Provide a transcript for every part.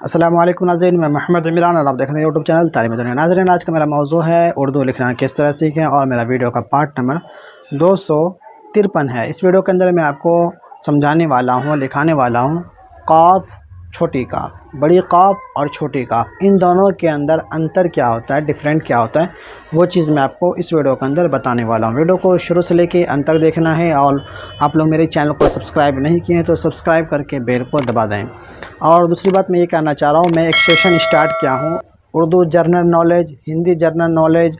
अस्सलामु अलैकुम नाज़रीन, मैं मोहम्मद इमरान और आप देख रहे हैं यूट्यूब चैनल तालीम दुनिया। नाज़रीन, आज का मेरा मौजू है उर्दू लिखना किस तरह सीखें और मेरा वीडियो का पार्ट नंबर 253 है। इस वीडियो के अंदर मैं आपको समझाने वाला हूँ, लिखाने वाला हूँ काफ, छोटी काफ, बड़ी काफ और छोटी काफ, इन दोनों के अंदर अंतर क्या होता है, डिफरेंट क्या होता है, वो चीज़ मैं आपको इस वीडियो के अंदर बताने वाला हूँ। वीडियो को शुरू से लेके अंत तक देखना है और आप लोग मेरे चैनल को सब्सक्राइब नहीं किए हैं तो सब्सक्राइब करके बेल को दबा दें। और दूसरी बात मैं ये कहना चाह रहा हूँ, मैं एक सेशन स्टार्ट किया हूँ Urdu general knowledge, Hindi general knowledge,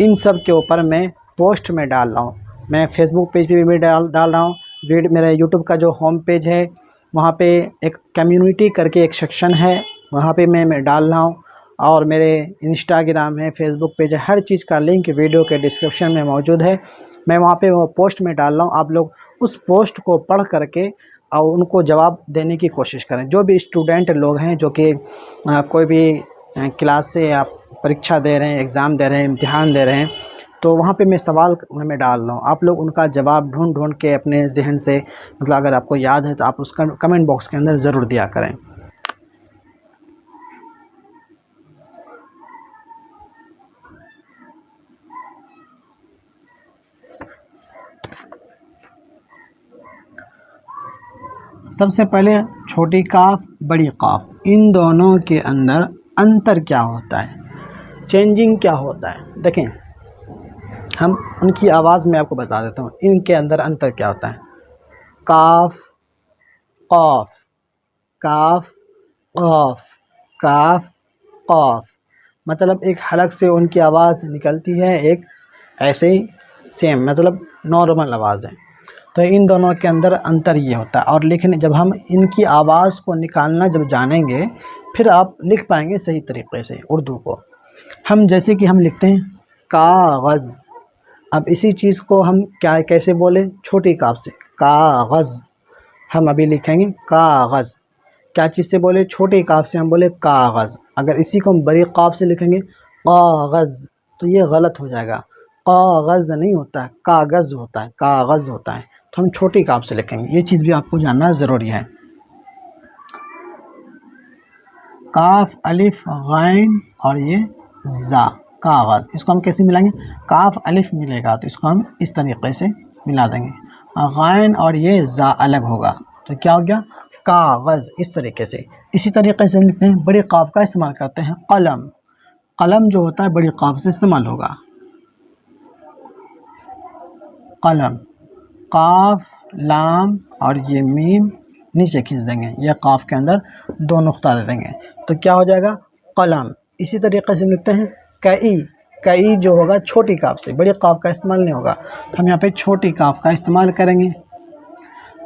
इन सब के ऊपर मैं पोस्ट में डाल रहा हूँ। मैं फेसबुक पेज पे भी डाल रहा हूँ। मेरे यूट्यूब का जो होम पेज है वहाँ पे एक कम्युनिटी करके एक सेक्शन है, वहाँ पे मैं डाल रहा हूँ। और मेरे इंस्टाग्राम है, फेसबुक पेज है, हर चीज़ का लिंक वीडियो के डिस्क्रिप्शन में मौजूद है। मैं वहाँ पे वो पोस्ट में डाल रहा हूँ। आप लोग उस पोस्ट को पढ़ करके और उनको जवाब देने की कोशिश करें। जो भी स्टूडेंट लोग हैं जो कि कोई भी क्लास से आप परीक्षा दे रहे हैं, एग्ज़ाम दे रहे हैं, इम्तिहान दे रहे हैं, तो वहाँ पे मैं सवाल में डाल रहा हूँ। आप लोग उनका जवाब ढूंढ के अपने जहन से, मतलब अगर आपको याद है तो आप उसका कमेंट बॉक्स के अंदर ज़रूर दिया करें। सबसे पहले छोटी काफ, बड़ी काफ, इन दोनों के अंदर अंतर क्या होता है, चेंजिंग क्या होता है, देखें। हम उनकी आवाज़ में आपको बता देता हूँ इनके अंदर अंतर क्या होता है। काफ, कौफ, काफ, कौफ, काफ, कौफ, मतलब एक हलक से उनकी आवाज़ निकलती है, एक ऐसे ही सेम, मतलब नॉर्मल आवाज़ है। तो इन दोनों के अंदर अंतर ये होता है। और लिखने, जब हम इनकी आवाज़ को निकालना जब जानेंगे फिर आप लिख पाएंगे सही तरीक़े से उर्दू को। हम जैसे कि हम लिखते हैं कागज़, अब इसी चीज़ को हम क्या कैसे बोले, छोटी काफ से, कागज़। हम अभी लिखेंगे कागज़, क्या चीज़ से बोले, छोटी काफ से हम बोले कागज़। अगर इसी को हम बड़ी काफ से लिखेंगे कागज़ तो ये गलत हो जाएगा। कागज़ नहीं होता है, कागज़ होता है, कागज़ होता है। तो हम छोटी काफ से लिखेंगे, ये चीज़ भी आपको जानना ज़रूरी है। काफ, अलिफ, गैन और ये जा, कागज़, इसको हम कैसे मिलाएंगे, काफ अलिफ मिलेगा तो इसको हम इस तरीक़े से मिला देंगे। गैन और ये जा अलग होगा तो क्या हो गया, कागज़, इस तरीके से। इसी तरीके से हम लिखते हैं, बड़ी काफ का इस्तेमाल करते हैं कलम। कलम जो होता है बड़ी काफ से इस्तेमाल होगा, कलम। काफ, लाम और ये मीम नीचे खींच देंगे, यह काफ के अंदर दो नुक्ता दे देंगे तो क्या हो जाएगा, कलम। इसी तरीके से हम लिखते हैं कई। कई जो होगा छोटी काफ से, बड़ी काफ का इस्तेमाल नहीं होगा, हम यहाँ पे छोटी काफ का इस्तेमाल करेंगे।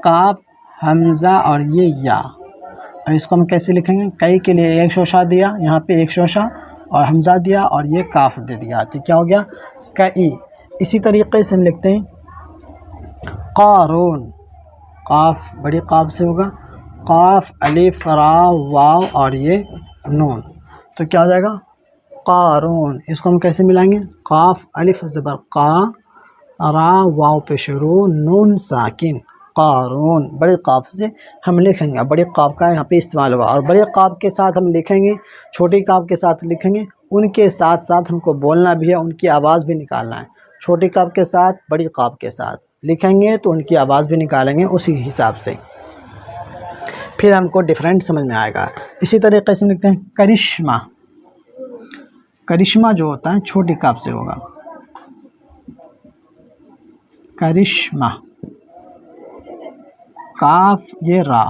काफ, हमज़ा और ये या, और इसको हम कैसे लिखेंगे, कई के लिए एक शोशा दिया, यहाँ पे एक शोशा और हमज़ा दिया और ये काफ दे दिया तो क्या हो गया, कई। इसी तरीके से हम लिखते हैं कारून। काफ बड़ी काफ से होगा, काफ, अलिफ, रा, वाव और ये नून तो क्या हो जाएगा, कारून। इसको हम कैसे मिलाएंगे, काफ अलिफ ज़बर का, रा वाव पे शुरू, नून साकिन, कारून। बड़ी काफ से हम लिखेंगे, बड़ी काफ का यहाँ पे इस्तेमाल होगा। और बड़ी काफ के साथ हम लिखेंगे, छोटी काफ के साथ लिखेंगे, उनके साथ साथ हमको बोलना भी है, उनकी आवाज़ भी निकालना है। छोटी काफ के साथ, बड़ी काफ के साथ लिखेंगे तो उनकी आवाज़ भी निकालेंगे उसी हिसाब से, फिर हमको डिफरेंट समझ में आएगा। इसी तरीके से लिखते हैं करिश्मा। करिश्मा जो होता है छोटी काफ से होगा, करिश्मा। काफ ये रा,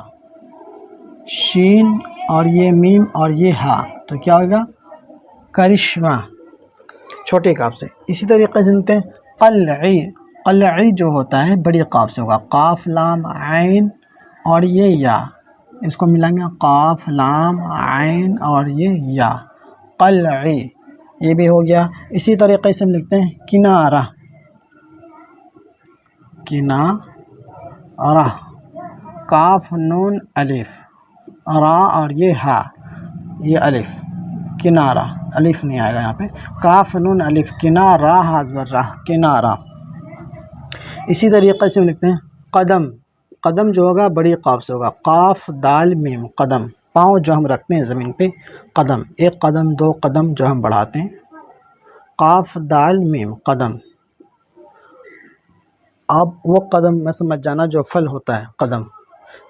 शीन और ये मीम और ये हा तो क्या होगा, करिश्मा, छोटे काफ से। इसी तरीके से लिखते हैं क़लई। क़लई जो होता है बड़ी काफ से होगा, काफ, लाम, आइन और ये या, इसको मिलाएंगे काफ, लाम, आइन और ये या, क़लई, ये भी हो गया। इसी तरीके से हम लिखते हैं किनारा। किनारा, काफ, नून, अलिफ, रा और ये हा, ये अलिफ, किनारा, अलिफ नहीं आएगा यहाँ पे, काफ, नून, अलिफ, किनारा, हाज़बर राह, किनारा। इसी तरीक़े से हम लिखते हैं कदम। कदम जो होगा बड़ी काफ से होगा, काफ, दाल, मीम, कदम। पाँव जो हम रखते हैं ज़मीन पे, कदम, एक कदम दो कदम जो हम बढ़ाते हैं। काफ दाल मीम कदम। अब वो कदम में समझ जाना जो फल होता है कदम,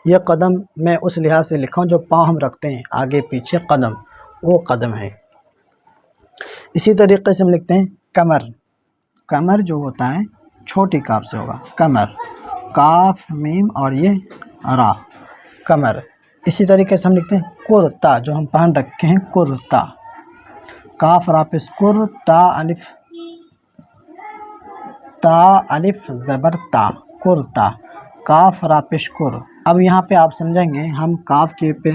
यह कदम मैं उस लिहाज से लिखा हूँ जो पाँव हम रखते हैं आगे पीछे कदम, वो कदम है। इसी तरीके से हम लिखते हैं कमर। कमर जो होता है छोटी काफ से होगा, कमर, काफ मीम और ये रा, कमर। इसी तरीके से हम लिखते हैं कुर्ता, जो हम पहन रखे हैं कुर्ता, काफ रा पेश कुर, ता अलिफ ज़बर ता, कुर्ता, काफ रा पेश कुर। अब यहाँ पे आप समझेंगे हम काफ के पे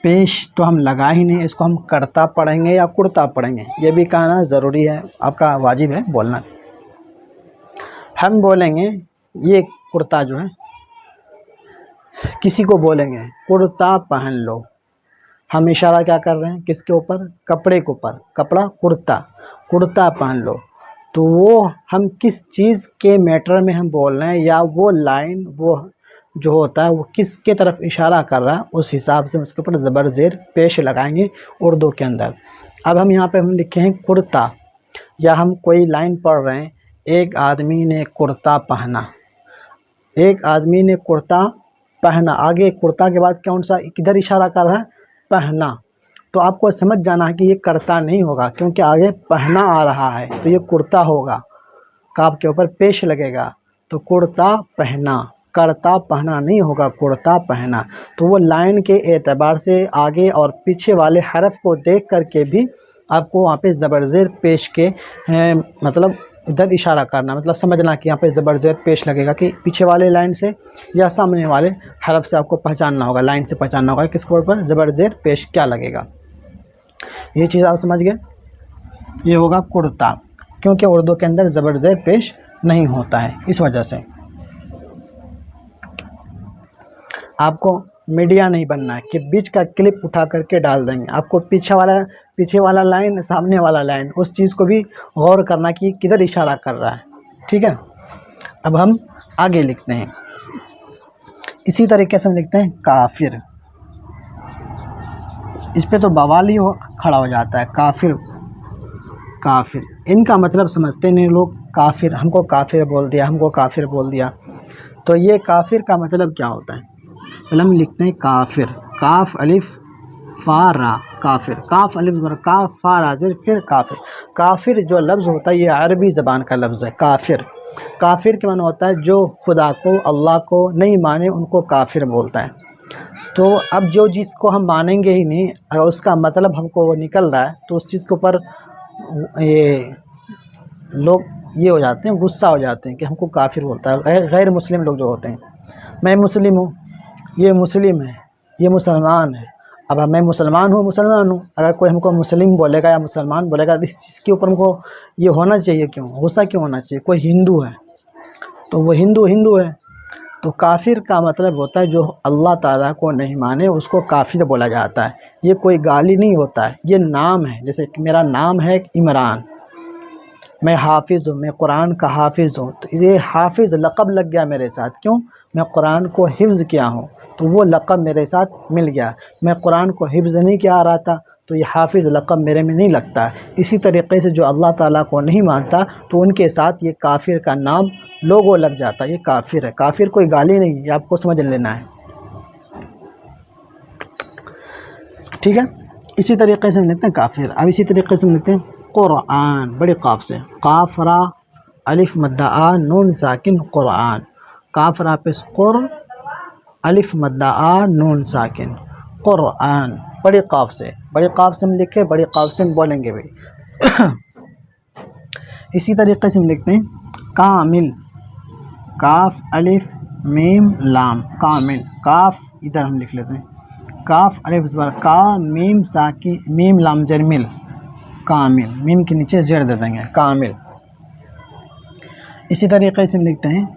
पेश तो हम लगा ही नहीं, इसको हम करता पढ़ेंगे या कुर्ता पढ़ेंगे, ये भी कहना ज़रूरी है, आपका वाजिब है बोलना। हम बोलेंगे ये कुर्ता जो है, किसी को बोलेंगे कुर्ता पहन लो, हम इशारा क्या कर रहे हैं किसके ऊपर, कपड़े के ऊपर, कपड़ा कुर्ता, कुर्ता पहन लो। तो वो हम किस चीज़ के मैटर में हम बोल रहे हैं, या वो लाइन वो जो होता है वो किसके तरफ इशारा कर रहा है, उस हिसाब से उसके ऊपर ज़बर ज़ेर पेश लगाएंगे उर्दू के अंदर। अब हम यहाँ पे हम लिखे हैं कुर्ता, या हम कोई लाइन पढ़ रहे हैं, एक आदमी ने कुर्ता पहना, एक आदमी ने कुर्ता पहना, आगे कुर्ता के बाद कौन सा किधर इशारा कर रहा है, पहना। तो आपको समझ जाना है कि ये करता नहीं होगा, क्योंकि आगे पहना आ रहा है, तो ये कुर्ता होगा, काफ के ऊपर पेश लगेगा, तो कुर्ता पहना, करता पहना नहीं होगा, कुर्ता पहना। तो वो लाइन के एतबार से आगे और पीछे वाले हरफ को देख करके भी आपको वहाँ पे ज़बर ज़ेर पेश के मतलब इधर इशारा करना, मतलब समझना कि यहाँ पे ज़बर ज़ेर पेश लगेगा कि पीछे वाले लाइन से या सामने वाले हरफ से आपको पहचानना होगा, लाइन से पहचानना होगा किसके ऊपर ज़बर ज़ेर पेश क्या लगेगा। ये चीज़ आप समझ गए, ये होगा कुर्ता, क्योंकि उर्दू के अंदर ज़बर ज़ेर पेश नहीं होता है, इस वजह से। आपको मीडिया नहीं बनना है कि बीच का क्लिप उठा करके डाल देंगे, आपको पीछे वाला लाइन, सामने वाला लाइन, उस चीज़ को भी गौर करना कि किधर इशारा कर रहा है, ठीक है। अब हम आगे लिखते हैं, इसी तरीके से हम लिखते हैं काफिर। इस पे तो बवाल ही खड़ा हो जाता है, काफिर, काफिर, इनका मतलब समझते नहीं लोग, काफिर, हमको काफिर बोल दिया, हमको काफिर बोल दिया। तो ये काफिर का मतलब क्या होता है, पहले हम लिखते हैं काफिर, काफ अलिफ फा रा, काफिर, काफ अलिफ ज़बर काफ फा रा ज़ेर फिर काफिर। काफिर जो लफ्ज़ होता है ये अरबी ज़बान का लफ्ज़ है, काफिर। काफिर के माने होता है जो खुदा को, अल्लाह को नहीं माने, उनको काफिर बोलता है। तो अब जो जिसको हम मानेंगे ही नहीं, अगर उसका मतलब हमको वो निकल रहा है, तो उस चीज़ के ऊपर ये लोग ये हो जाते हैं, गुस्सा हो जाते हैं कि हमको काफिर बोलता है। गैर मुस्लिम लोग जो होते हैं, मैं मुस्लिम हूँ, ये मुस्लिम है, ये मुसलमान है। अब मैं मुसलमान हूँ, अगर कोई हमको मुस्लिम बोलेगा या मुसलमान बोलेगा, तो इस चीज़ के ऊपर हमको ये होना चाहिए, क्यों गुस्सा क्यों होना चाहिए। कोई हिंदू है तो वो हिंदू है। तो काफिर का मतलब होता है जो अल्लाह ताला को नहीं माने, उसको काफिर बोला जाता है। ये कोई गाली नहीं होता है, ये नाम है। जैसे कि मेरा नाम है इमरान, मैं हाफिज़ हूँ, मैं कुरान का हाफिज़ हूँ, तो ये हाफिज़ लक़ब लग गया मेरे साथ, क्यों, मैं कुरान को हिफ्ज़ किया हूँ, तो वो लक़ब मेरे साथ मिल गया। मैं कुरान को हिफ्ज़ नहीं किया आ रहा था, तो ये हाफिज़ लक़ब मेरे में नहीं लगता। इसी तरीके से जो अल्लाह ताला को नहीं मानता, तो उनके साथ ये काफिर का नाम लोगो लग जाता है, ये काफिर है। काफिर कोई गाली नहीं, ये आपको समझ लेना है, ठीक है। इसी तरीके से हम लिखते हैं काफिर। अब इसी तरीके से हम लिखते हैं कुरान, बड़े काफ से, काफ रा अलिफ मद्दा आ नून साकिन, कुरान, काफ रा पे कुर अलिफ मद्दा आ नून साकिन, कुरान, बड़े काफ से हम लिखे, बड़े काफ से हम बोलेंगे भाई। इसी तरीके से हम लिखते हैं कामिल, काफ अलिफ मीम लाम, कामिल, काफ इधर हम लिख लेते हैं, काफ अलिफ ज़बर का, मीम साकी, मीम लाम ज़ेर मिल, कामिल, मीम के नीचे ज़ेर दे देंगे, कामिल। इसी तरीके से हम लिखते हैं